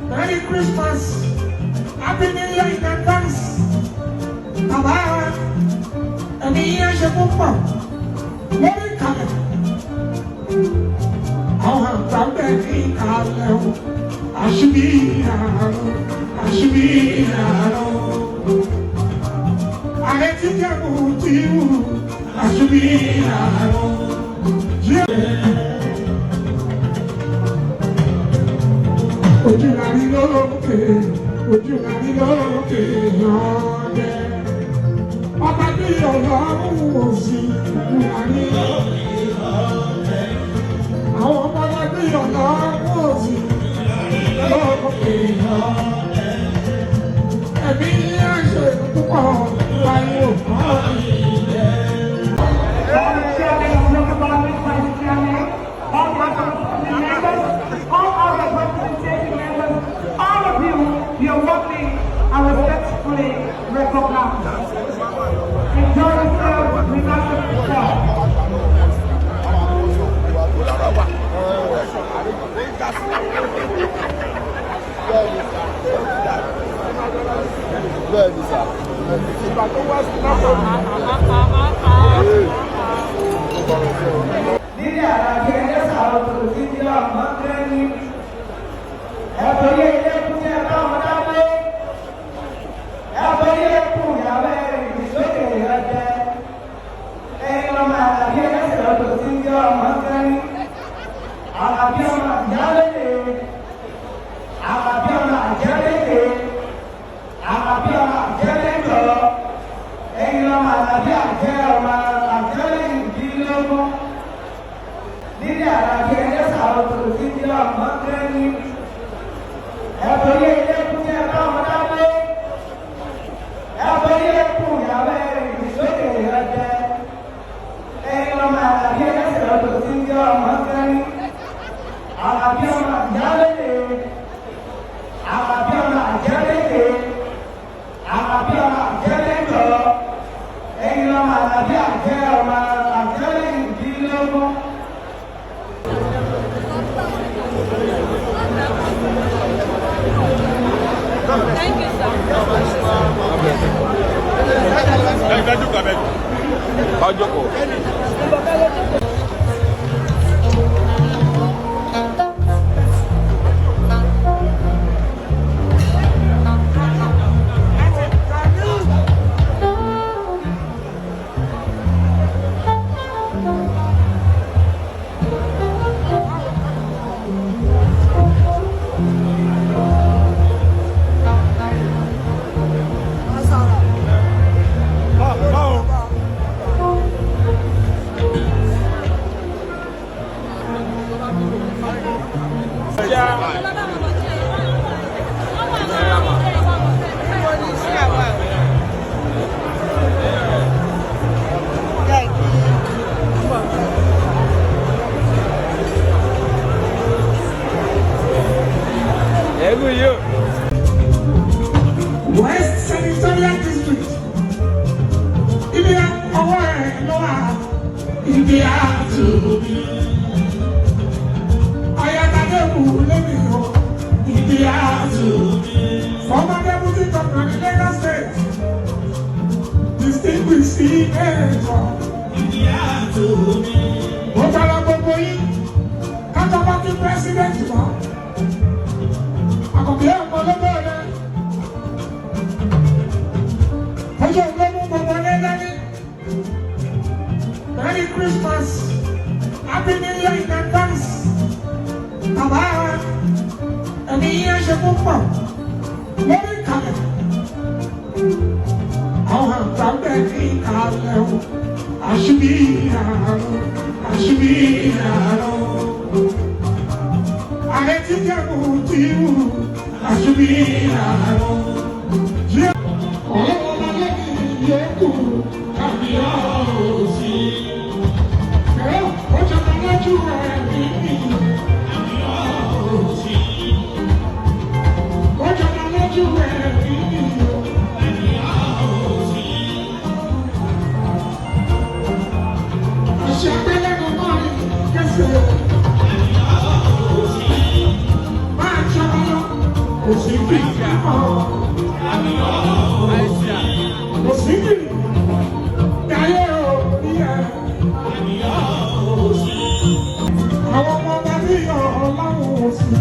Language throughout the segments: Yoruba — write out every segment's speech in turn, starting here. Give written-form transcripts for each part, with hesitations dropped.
Merry Christmas, Happy New Year in advance. Bàbá ẹ̀mí yẹn ṣe púpọ̀ lórí ìkàlẹ̀. Àwọn àgbà bẹ̀ ní ìkàlẹ̀ o, àṣìbí àárọ̀, àṣìbí àárọ̀. Ààrẹ ti jẹ́ kù tí wù, àṣìbí àárọ̀. Ojú la rí lókè, ojú la rí lókè ọ̀dẹ. Ọba bí ọlọ́run ò sí, ojú la rí lókè ọ̀dẹ. Àwọn ọba la bí ọlọ́run ò sí, lókè ọ̀dẹ. Ẹ̀mí yẹn ṣe púpọ̀ láyé òkú ọ̀dẹ. You're worthy and respectfully recognized. Enjoy yourself without yourself. you. West Senatorial District. Ibi ọwọ́ ẹ̀ ló wà. Ibi àtúbí. Ayatollah lẹ́nu o. Ibi àtúbí. Former Deputy Governor in Lagos State. Distinguished senator. Ibi àtúbí. Mo tọrọ gbogbo yín. Kájọ bá kí president wá. Àkọ́bí ẹ̀ kọ́ lọ́gbọ́ rẹ̀. Ọjọ́ ìgbẹ́mú gbogbo lẹ́lẹ́ni. Merry Christmas. Happy New Year in advance. Bàbá ẹ̀mí yẹn ṣe púpọ̀ lórí ìkàlẹ̀. Àwọn àgbà bẹ́ẹ̀ ní ìkàlẹ̀ o. Àṣìbí àárọ̀, àṣìbí àárọ̀. Ààrẹ ti jẹ́ kò tí wù, àṣìbí àárọ̀. Ọlọ́wọ́ máa lẹ́yìn yòókù tàbí ọ̀ọ́sì. Ẹ̀rọ ó jọba lójú ẹ̀ níbi tàbí ọ̀ọ́sì. Ó jọba lójú ẹ̀ níbi tàbí ọ̀ọ́sì. Àṣẹ àgbélẹ̀nu náà ní kẹsẹ̀ tàbí ọ̀ọ́sì. Máa jọba lọ, kò sí bí ìfẹ́ kọ́ tàbí ọ̀ọ́sì. Kò sí bí ìdáyé òbí ẹ̀ tàbí ọ̀ọ́sì. Àwọn ọmọ ọba bí ọlọ́run òsì.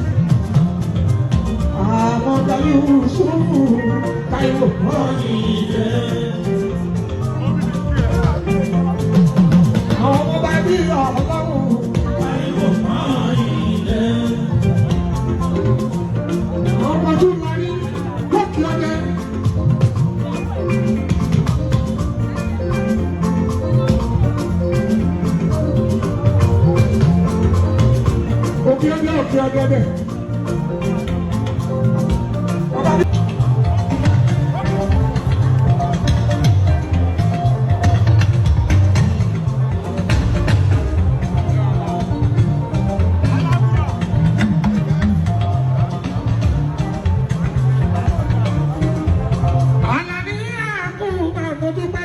Àwọn ọba yóò sùúrù táyọ̀ mọ́ni jẹ́. Àwọn ọmọ ọba bí ọlọ́run táyọ̀ mọ́ni jẹ́. Àwọn ọmọ tó larí lókè ọdẹ. Òkè ọdẹ bẹ́ẹ̀. Àlàní àkùnrin àgbọ̀dúpẹ́